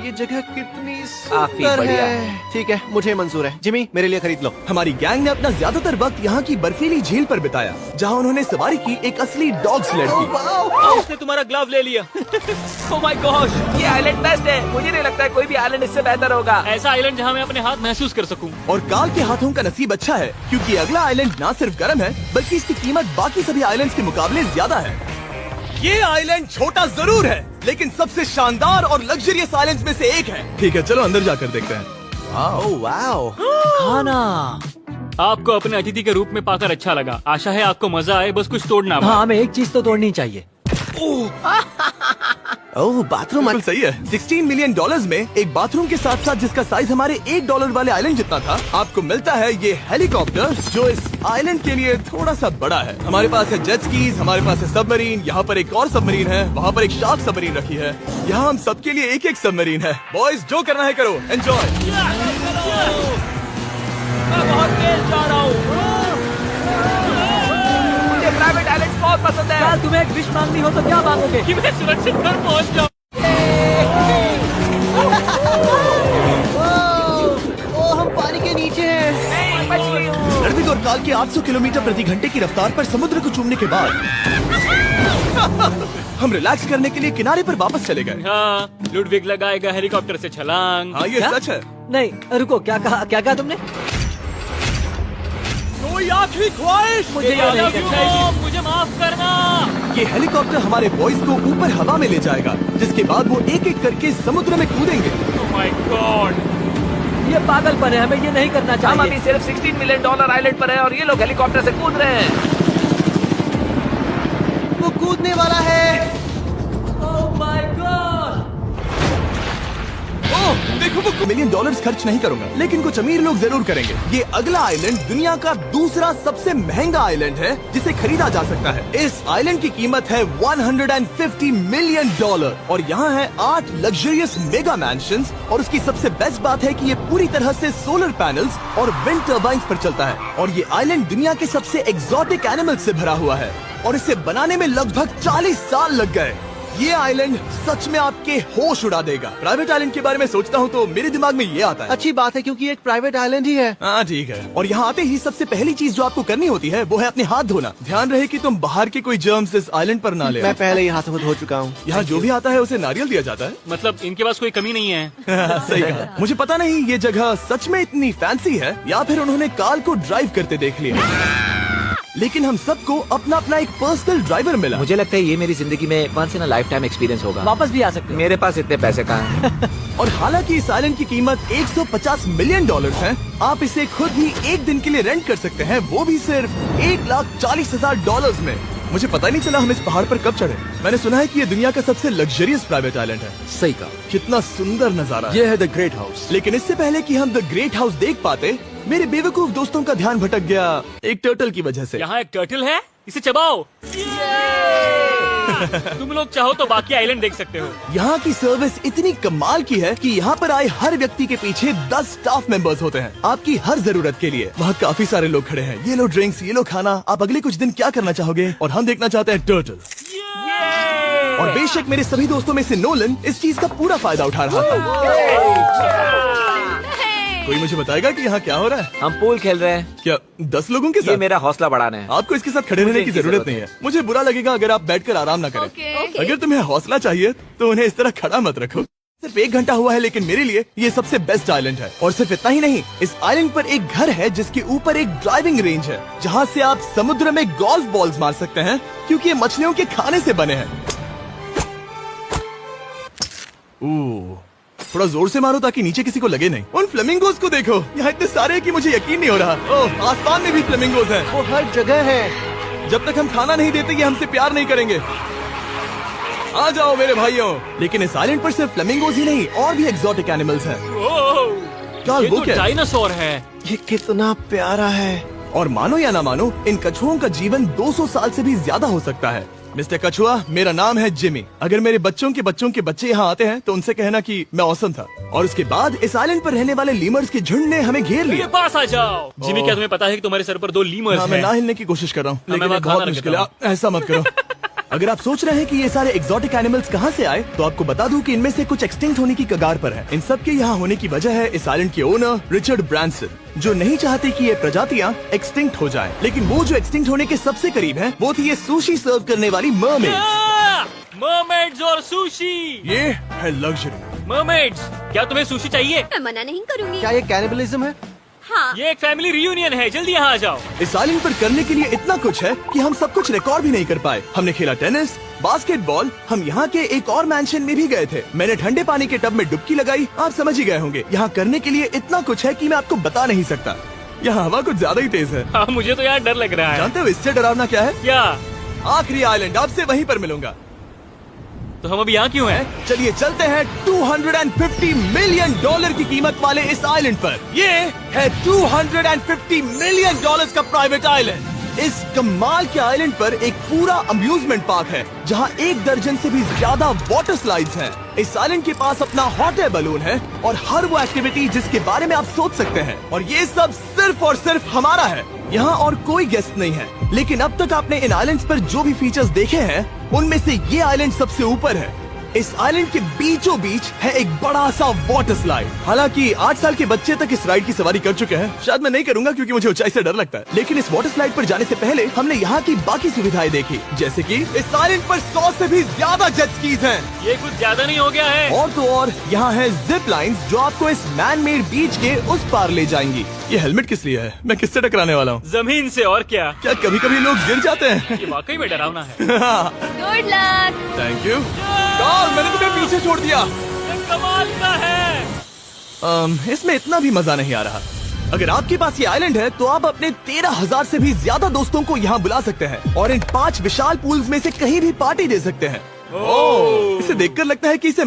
ये जगह कितनी काफी सुंदर बढ़िया है। ठीक है, मुझे मंजूर है। जिमी, मेरे लिए खरीद लो। हमारी गैंग ने अपना ज्यादातर वक्त यहाँ की बर्फीली झील पर बिताया, जहाँ उन्होंने सवारी की एक असली डॉग स्लेड की। उसने तुम्हारा ग्लव ले लिया। ओह माय गॉश, ये आइलैंड बेस्ट है। मुझे नहीं लगता है कोई भी आइलैंड इससे बेहतर होगा। ऐसा आइलैंड जहाँ मैं अपने हाथ महसूस कर सकूं। और काल के हाथों का नसीब अच्छा है, क्योंकि अगला आइलैंड न सिर्फ गर्म है, बल्कि इसकी कीमत बाकी सभी आइलैंड्स के मुकाबले ज्यादा है। ये आइलैंड छोटा जरूर है, लेकिन सबसे शानदार और लग्जरियस आइलैंड्स में से एक है। ठीक है, चलो अंदर जाकर देखते हैं। ओह वाओ, खाना। आपको अपने अतिथि के रूप में पाकर अच्छा लगा। आशा है आपको मजा आए, बस कुछ तोड़ना मत। हाँ, हमें एक चीज तो तोड़नी चाहिए। ओह बाथरूम बिल्कुल सही है। $16 मिलियन में एक बाथरूम के साथ साथ जिसका साइज हमारे $1 वाले आइलैंड जितना था, आपको मिलता है ये हेलीकॉप्टर, जो इस आइलैंड के लिए थोड़ा सा बड़ा है। हमारे पास है जेट स्कीज, हमारे पास है सबमरीन, यहाँ पर एक और सबमरीन है, वहाँ पर एक शार्क सबमरीन रखी है। यहाँ हम सबके लिए एक एक सबमरीन है। बॉयज, जो करना है करो, एंजॉय। मैं बहुत तेज जा रहा हूँ। मुझे प्राइवेट आइलैंड्स बहुत पसंद है। यार, तुम्हें एक विश मांगनी हो तो क्या मांगोगे? कि मैं सुरक्षित घर पहुँच जाऊँ। ओह, हम पानी के नीचे हैं। नहीं, बच गई हूँ। नर्विक और काल के 800 किलोमीटर प्रति घंटे की रफ्तार पर समुद्र को चूमने के बाद हम रिलैक्स करने के लिए किनारे पर वापस चले गए। हाँ, लुडविग लगाएगा हेलीकॉप्टर से छलांग। हाँ, ये क्या? सच है। नहीं, रुको, क्या कहा तुमने? कोई आखिरी ख्वाहिश? मुझे ये नहीं करना चाहिए। मुझे माफ करना। ये हेलीकॉप्टर हमारे बॉयज को ऊपर हवा में ले जाएगा, जिसके बाद वो एक एक करके समुद्र में कूदेंगे। ओह माय गॉड, ये पागलपन है, हमें ये नहीं करना चाहिए। हम अभी सिर्फ $16 मिलियन आइलैंड पर हैं और ये लोग हेलीकॉप्टर से कूद रहे हैं। वो कूदने वाला है। Oh my God! ओह, देखो, वो $1 मिलियन खर्च नहीं करूंगा, लेकिन कुछ अमीर लोग जरूर करेंगे। ये अगला आइलैंड दुनिया का दूसरा सबसे महंगा आइलैंड है जिसे खरीदा जा सकता है। इस आइलैंड की कीमत है $150 मिलियन और यहाँ है 8 लग्जरियस मेगा मैंशंस। और उसकी सबसे बेस्ट बात है कि ये पूरी तरह से सोलर पैनल्स और विंड टर्बाइंस पर चलता है। और ये आइलैंड दुनिया के सबसे एक्सोटिक एनिमल्स से भरा हुआ है, और इसे बनाने में लगभग 40 साल लग गए। ये आइलैंड सच में आपके होश उड़ा देगा। प्राइवेट आइलैंड के बारे में सोचता हूँ तो मेरे दिमाग में ये आता है। अच्छी बात है, क्योंकि एक प्राइवेट आइलैंड ही है। हाँ, ठीक है। और यहाँ आते ही सबसे पहली चीज जो आपको करनी होती है वो है अपने हाथ धोना। ध्यान रहे कि तुम बाहर के कोई जर्म्स इस आइलैंड पर ना ले। मैं पहले ही हाथों धो चुका हूँ। यहाँ जो भी आता है उसे नारियल दिया जाता है। मतलब इनके पास कोई कमी नहीं है। सही कहा। मुझे पता नहीं ये जगह सच में इतनी फैंसी है या फिर उन्होंने काल को ड्राइव करते देख लिया, लेकिन हम सबको अपना अपना एक पर्सनल ड्राइवर मिला। मुझे लगता है ये मेरी जिंदगी में once in a lifetime experience होगा। वापस भी आ सकते हैं। मेरे पास इतने पैसे कहाँ हैं? और हालांकि इस आइलैंड की कीमत $150 मिलियन है, आप इसे खुद ही एक दिन के लिए रेंट कर सकते हैं, वो भी सिर्फ $1,40,000 में। मुझे पता ही नहीं चला हम इस पहाड़ पर कब चढ़े। मैंने सुना है कि ये दुनिया का सबसे लग्जरियस प्राइवेट आइलैंड है। सही कहा। कितना सुंदर नजारा है। ये है द ग्रेट हाउस। लेकिन इससे पहले कि हम द ग्रेट हाउस देख पाते, मेरे बेवकूफ दोस्तों का ध्यान भटक गया एक टर्टल की वजह से। यहाँ एक टर्टल है, इसे चबाओ। तुम लोग चाहो तो बाकी आइलैंड देख सकते हो। यहाँ की सर्विस इतनी कमाल की है कि यहाँ पर आए हर व्यक्ति के पीछे 10 स्टाफ मेंबर्स होते हैं, आपकी हर जरूरत के लिए। वहाँ काफी सारे लोग खड़े हैं। ये लो ड्रिंक्स, ये लो खाना। आप अगले कुछ दिन क्या करना चाहोगे? और हम देखना चाहते हैं टर्टल्स। और बेशक मेरे सभी दोस्तों में से नोलन इस चीज का पूरा फायदा उठा रहा था। कोई मुझे बताएगा कि यहाँ क्या हो रहा है? हम पूल खेल रहे हैं। क्या 10 लोगों के ये साथ? मेरा हौसला बढ़ाना है। आपको इसके साथ खड़े रहने की जरूरत नहीं है। मुझे बुरा लगेगा अगर आप बैठकर आराम ना करें। अगर तुम्हें हौसला चाहिए तो उन्हें इस तरह खड़ा मत रखो। सिर्फ 1 घंटा हुआ है, लेकिन मेरे लिए ये सबसे बेस्ट आइलैंड है। और सिर्फ इतना ही नहीं, इस आइलैंड पर एक घर है जिसके ऊपर एक ड्राइविंग रेंज है, जहाँ से आप समुद्र में गोल्फ बॉल्स मार सकते हैं, क्योंकि ये मछलियों के खाने से बने हैं। थोड़ा जोर से मारो ताकि नीचे किसी को लगे नहीं। उन फ्लेमिंगोज को देखो, यहाँ इतने सारे हैं कि मुझे यकीन नहीं हो रहा। ओह, आसमान में भी फ्लेमिंगोज हैं। वो हर जगह है। जब तक हम खाना नहीं देते ये हमसे प्यार नहीं करेंगे। आ जाओ मेरे भाइयों। लेकिन इस आइलैंड पर सिर्फ फ्लेमिंगोज ही नहीं, और भी एक्सोटिक एनिमल्स हैं। ओह, ये वो तो क्या है? डायनासोर है। ये कितना प्यारा है। और मानो या ना मानो, इन कछुओं का जीवन 200 साल से भी ज्यादा हो सकता है। मिस्टर कछुआ, मेरा नाम है जिमी। अगर मेरे बच्चों के बच्चे यहाँ आते हैं तो उनसे कहना कि मैं औसम था। और उसके बाद इस आइलैंड पर रहने वाले लीमर्स के झुंड ने हमें घेर मेरे लिया। पास आ जाओ। जिमी, क्या तुम्हें पता है कि तुम्हारे सर पर 2 लीमर्स हाँ, मैं हैं? ना हिलने की कोशिश कर रहा हूँ, मैं लेकिन वहाँ ये बहुत खाना मुश्किल है। रखता ऐसा मत करो। अगर आप सोच रहे हैं कि ये सारे एक्सोटिक एनिमल्स कहाँ से आए, तो आपको बता दूं कि इनमें से कुछ एक्सटिंक्ट होने की कगार पर है। इन सब के यहाँ होने की वजह है इस आइलैंड के ओनर रिचर्ड ब्रांसन, जो नहीं चाहते कि ये प्रजातियाँ एक्सटिंक्ट हो जाएं। लेकिन वो जो एक्सटिंक्ट होने के सबसे करीब है, वो थी ये सुशी सर्व करने वाली मरमेड्स। मरमेड्स और सुशी। ये है लग्जरी। मरमेड्स, क्या तुम्हें सुशी चाहिए? मैं मना नहीं करूंगी। क्या ये कैनिबलिज्म है? हाँ। ये एक फैमिली रियूनियन है, जल्दी यहाँ आ जाओ। इस आइलैंड पर करने के लिए इतना कुछ है कि हम सब कुछ रिकॉर्ड भी नहीं कर पाए। हमने खेला टेनिस, बास्केटबॉल, हम यहाँ के एक और मैंशन में भी गए थे। मैंने ठंडे पानी के टब में डुबकी लगाई, आप समझ ही गए होंगे। यहाँ करने के लिए इतना कुछ है कि मैं आपको बता नहीं सकता। यहाँ हवा कुछ ज्यादा ही तेज है। हाँ, मुझे तो यार डर लग रहा है। जानते हो इससे डरावना क्या है? क्या? आखिरी आइलैंड, आपसे वहीं पर मिलूंगा। तो हम अभी यहाँ क्यों हैं? चलिए चलते हैं $250 मिलियन की कीमत वाले इस आइलैंड पर। ये है $250 मिलियन का प्राइवेट आइलैंड। इस कमाल के आइलैंड पर एक पूरा अम्यूजमेंट पार्क है, जहाँ 1 दर्जन से भी ज्यादा वाटर स्लाइड्स हैं। इस आइलैंड के पास अपना हॉट एयर बलून है और हर वो एक्टिविटी जिसके बारे में आप सोच सकते हैं। और ये सब सिर्फ और सिर्फ हमारा है। यहाँ और कोई गेस्ट नहीं है। लेकिन अब तक आपने इन आइलैंड्स पर जो भी फीचर्स देखे हैं, उनमें से ये आइलैंड सबसे ऊपर है। इस आइलैंड के बीचों बीच है एक बड़ा सा वाटर स्लाइड। हालांकि 8 साल के बच्चे तक इस राइड की सवारी कर चुके हैं। शायद मैं नहीं करूंगा क्योंकि मुझे ऊंचाई से डर लगता है। लेकिन इस वाटर स्लाइड पर जाने से पहले हमने यहाँ की बाकी सुविधाएं देखी, जैसे कि इस आइलैंड पर 100 से भी ज्यादा जेट स्कीज हैं। ये कुछ ज्यादा नहीं हो गया है? और तो और यहाँ है जिप लाइन्स जो आपको इस मैन मेड बीच के उस पार ले जाएंगी। ये हेलमेट किस लिए है? मैं किससे टकराने वाला हूँ? जमीन से, और क्या? क्या कभी कभी लोग गिर जाते हैं? ये वाकई में डरावना है। Good luck. Thank you. Carl, मैंने तुम्हें पीछे छोड़ दिया। ये कमाल का है। इसमें इतना भी मजा नहीं आ रहा। अगर आपके पास ये आइलैंड है तो आप अपने 13,000 से भी ज्यादा दोस्तों को यहाँ बुला सकते हैं और इन 5 विशाल पूल्स में से कहीं भी पार्टी दे सकते हैं। ओह। इसे देखकर लगता है कि इसे